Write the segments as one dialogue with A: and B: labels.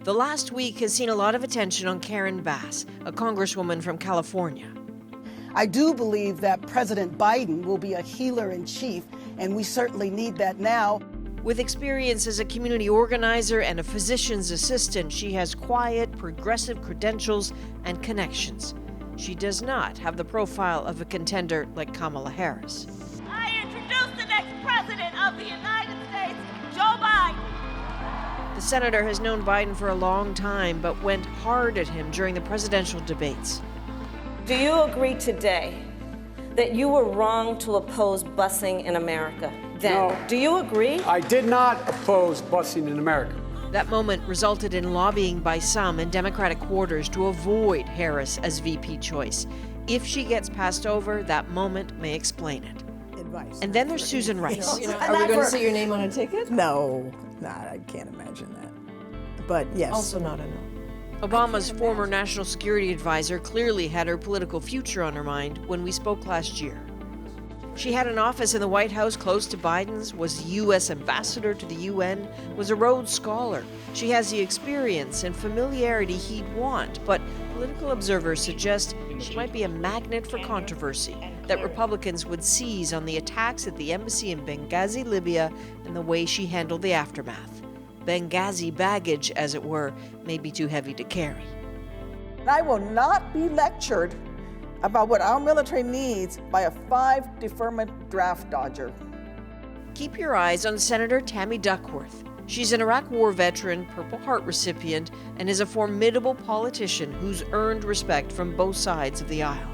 A: The last week has seen a lot of attention on Karen Bass, a congresswoman from California.
B: I do believe that President Biden will be a healer in chief, and we certainly need that now.
A: With experience as a community organizer and a physician's assistant, she has quiet, progressive credentials and connections. She does not have the profile of a contender like Kamala Harris.
C: I introduce the next president of the United States, Joe Biden.
A: The senator has known Biden for a long time, but went hard at him during the presidential debates.
D: Do you agree today that you were wrong to oppose busing in America then?
E: No.
D: Do you agree?
E: I did not oppose busing in America.
A: That moment resulted in lobbying by some in Democratic quarters to avoid Harris as VP choice. If she gets passed over, that moment may explain it.
B: Advice.
A: And then there's Susan Rice.
F: Are we going to see your name on a ticket?
G: No, I can't imagine that. But yes.
F: Also not a no.
A: Obama's former national security advisor clearly had her political future on her mind when we spoke last year. She had an office in the White House close to Biden's, was U.S. ambassador to the UN, was a Rhodes Scholar. She has the experience and familiarity he'd want, but political observers suggest she might be a magnet for controversy that Republicans would seize on the attacks at the embassy in Benghazi, Libya, and the way she handled the aftermath. Benghazi baggage, as it were, may be too heavy to carry.
B: I will not be lectured about what our military needs by a 5 deferment draft dodger.
A: Keep your eyes on Senator Tammy Duckworth. She's an Iraq War veteran, Purple Heart recipient, and is a formidable politician who's earned respect from both sides of the aisle.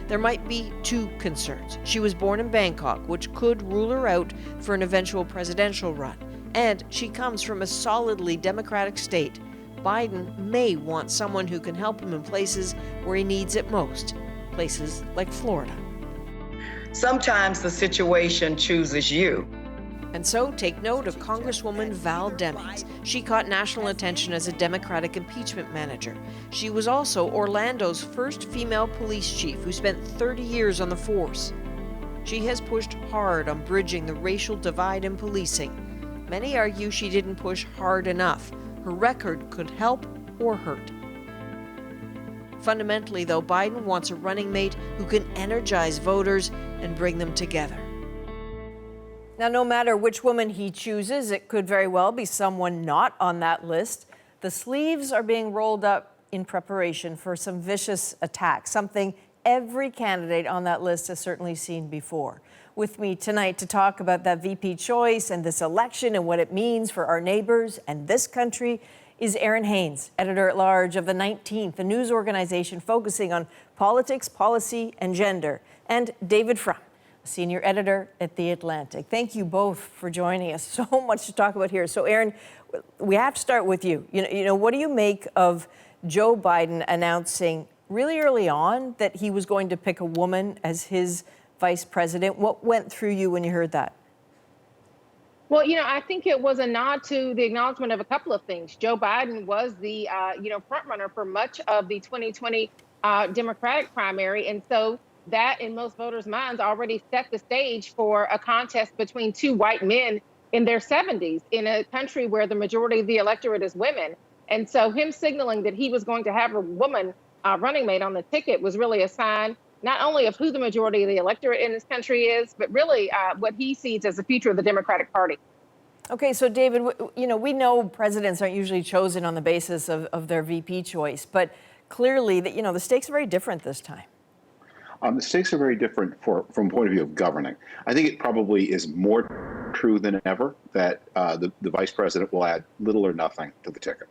A: There might be two concerns. She was born in Bangkok, which could rule her out for an eventual presidential run. And she comes from a solidly Democratic state. Biden may want someone who can help him in places where he needs it most, places like Florida.
H: Sometimes the situation chooses you.
A: And so take note of Congresswoman Val Demings. She caught national attention as a Democratic impeachment manager. She was also Orlando's first female police chief who spent 30 years on the force. She has pushed hard on bridging the racial divide in policing. Many argue she didn't push hard enough. Her record could help or hurt. Fundamentally, though, Biden wants a running mate who can energize voters and bring them together.
F: Now, no matter which woman he chooses, it could very well be someone not on that list. The sleeves are being rolled up in preparation for some vicious attacks, something every candidate on that list has certainly seen before. With me tonight to talk about that VP choice and this election and what it means for our neighbors and this country is Errin Haines, editor-at-large of The 19th, a news organization focusing on politics, policy, and gender, and David Frum, senior editor at The Atlantic. Thank you both for joining us. So much to talk about here. So, Errin, we have to start with you. You know, what do you make of Joe Biden announcing really early on that he was going to pick a woman as his vice president? What went through you when you heard that?
I: Well, I think it was a nod to the acknowledgement of a couple of things. Joe Biden was the, front runner for much of the 2020 Democratic primary. And so that, in most voters' minds, already set the stage for a contest between two white men in their 70s in a country where the majority of the electorate is women. And so him signaling that he was going to have a woman running mate on the ticket was really a sign not only of who the majority of the electorate in this country is, but really what he sees as the future of the Democratic Party.
F: Okay, so David, we know presidents aren't usually chosen on the basis of their VP choice, but clearly, the stakes are very different this time.
J: The stakes are very different from point of view of governing. I think it probably is more true than ever that the vice president will add little or nothing to the ticket.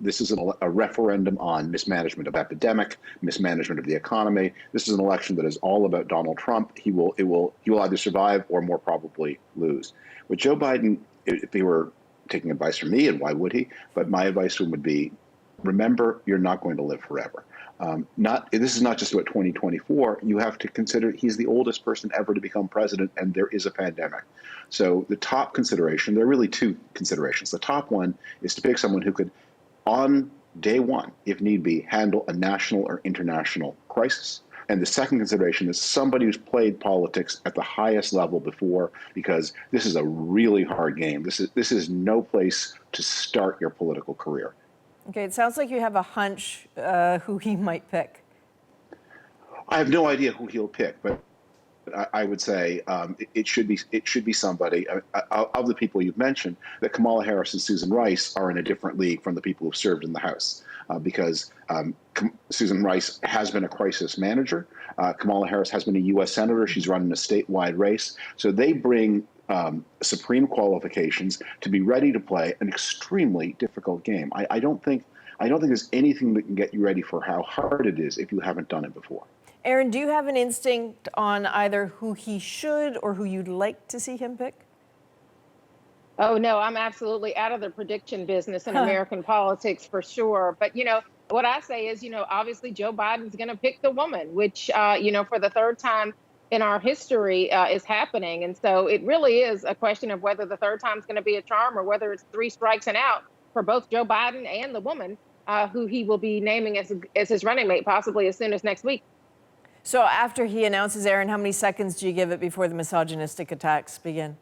J: This is a referendum on mismanagement of epidemic, mismanagement of the economy. This is an election that is all about Donald Trump. He will either survive or more probably lose. With Joe Biden, if he were taking advice from me, and why would he? But my advice to him would be, remember, you're not going to live forever. This is not just about 2024. You have to consider he's the oldest person ever to become president, and there is a pandemic. So the top consideration, there are really two considerations. The top one is to pick someone who could, on day one, if need be, handle a national or international crisis. And the second consideration is somebody who's played politics at the highest level before, because this is a really hard game. This is no place to start your political career.
F: Okay, it sounds like you have a hunch who he might pick.
J: I have no idea who he'll pick, but I would say it should be somebody of the people you've mentioned. That Kamala Harris and Susan Rice are in a different league from the people who've served in the House, because Susan Rice has been a crisis manager. Kamala Harris has been a U.S. senator. She's running a statewide race, so they bring supreme qualifications to be ready to play an extremely difficult game. I don't think there's anything that can get you ready for how hard it is if you haven't done it before.
F: Erin, do you have an instinct on either who he should or who you'd like to see him pick?
I: Oh, no, I'm absolutely out of the prediction business in American politics for sure. But, what I say is, obviously Joe Biden's going to pick the woman, which, for the third time in our history is happening. And so it really is a question of whether the third time's going to be a charm or whether it's 3 strikes and out for both Joe Biden and the woman who he will be naming as his running mate, possibly as soon as next week.
F: So after he announces, Erin, how many seconds do you give it before the misogynistic attacks begin?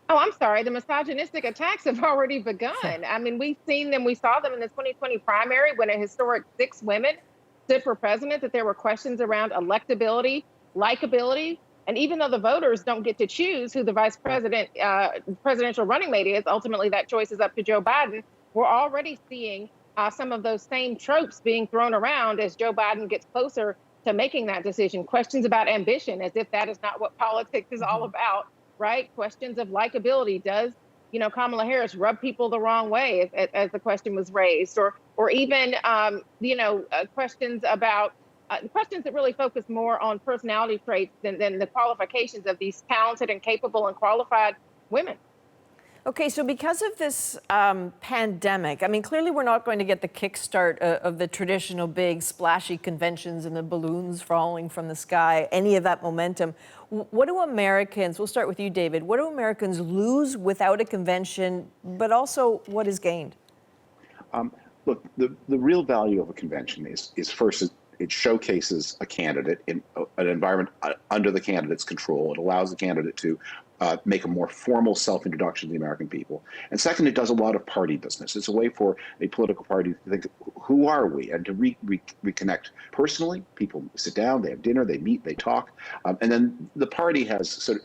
I: Oh, I'm sorry. The misogynistic attacks have already begun. I mean, we've seen them. We saw them in the 2020 primary when a historic 6 women stood for president, that there were questions around electability, likability. And even though the voters don't get to choose who the vice president, presidential running mate is, ultimately that choice is up to Joe Biden. We're already seeing some of those same tropes being thrown around as Joe Biden gets closer to making that decision. Questions about ambition, as if that is not what politics is all about, right? Questions of likability. Does, Kamala Harris rub people the wrong way, as the question was raised? Or even, questions about questions that really focus more on personality traits than the qualifications of these talented and capable and qualified women.
F: Okay, so because of this pandemic, I mean, clearly we're not going to get the kickstart of the traditional big splashy conventions and the balloons falling from the sky, any of that momentum. What do Americans, we'll start with you, David, what do Americans lose without a convention, but also what is gained?
J: Look, the real value of a convention is first, it showcases a candidate in an environment under the candidate's control. It allows the candidate to make a more formal self-introduction to the American people. And second, it does a lot of party business. It's a way for a political party to think, who are we? And to reconnect personally. People sit down, they have dinner, they meet, they talk. And then the party has sort of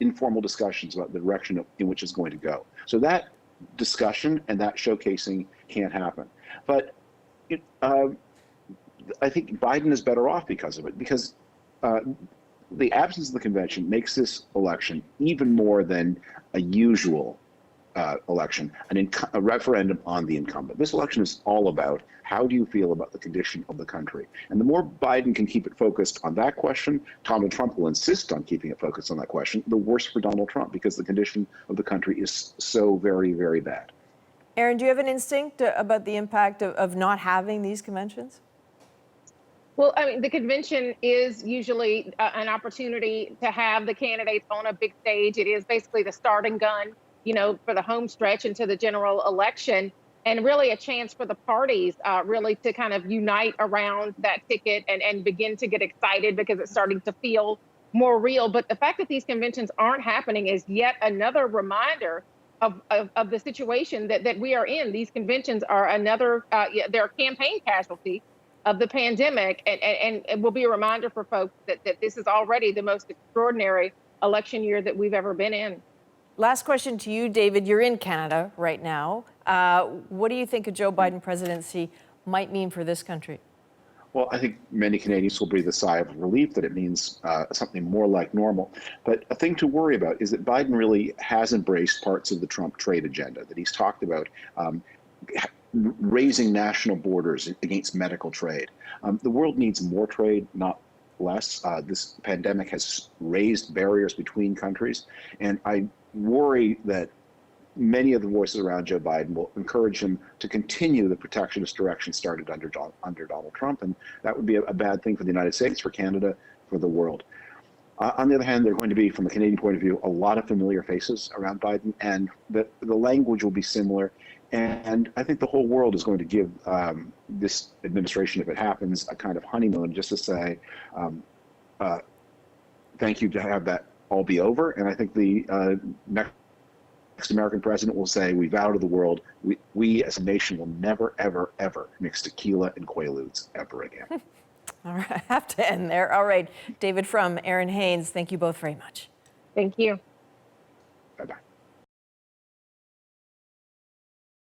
J: informal discussions about the direction in which it's going to go. So that discussion and that showcasing can't happen. But I think Biden is better off because of it, because the absence of the convention makes this election even more than a usual election, a referendum on the incumbent. This election is all about how do you feel about the condition of the country? And the more Biden can keep it focused on that question, Donald Trump will insist on keeping it focused on that question, the worse for Donald Trump, because the condition of the country is so very, very bad.
F: Erin, do you have an instinct about the impact of not having these conventions?
I: Well, I mean, the convention is usually an opportunity to have the candidates on a big stage. It is basically the starting gun, for the home stretch into the general election, and really a chance for the parties really to kind of unite around that ticket and begin to get excited because it's starting to feel more real. But the fact that these conventions aren't happening is yet another reminder of the situation that we are in. These conventions are another, they're a campaign casualty of the pandemic, and it will be a reminder for folks that this is already the most extraordinary election year that we've ever been in.
F: Last question to you, David. You're in Canada right now. What do you think a Joe Biden presidency might mean for this country?
J: Well, I think many Canadians will breathe a sigh of relief that it means something more like normal. But a thing to worry about is that Biden really has embraced parts of the Trump trade agenda, that he's talked about raising national borders against medical trade. The world needs more trade, not less. This pandemic has raised barriers between countries, and I worry that many of the voices around Joe Biden will encourage him to continue the protectionist direction started under Donald Trump, and that would be a bad thing for the United States, for Canada, for the world. On the other hand, there are going to be, from a Canadian point of view, a lot of familiar faces around Biden, and the language will be similar. And I think the whole world is going to give this administration, if it happens, a kind of honeymoon, just to say, thank you, to have that all be over. And I think the next next American president will say, we vow to the world, we as a nation will never, ever, ever mix tequila and Quaaludes ever again.
F: All right, I have to end there. All right, David Frum, Errin Haines, thank you both very much.
I: Thank you.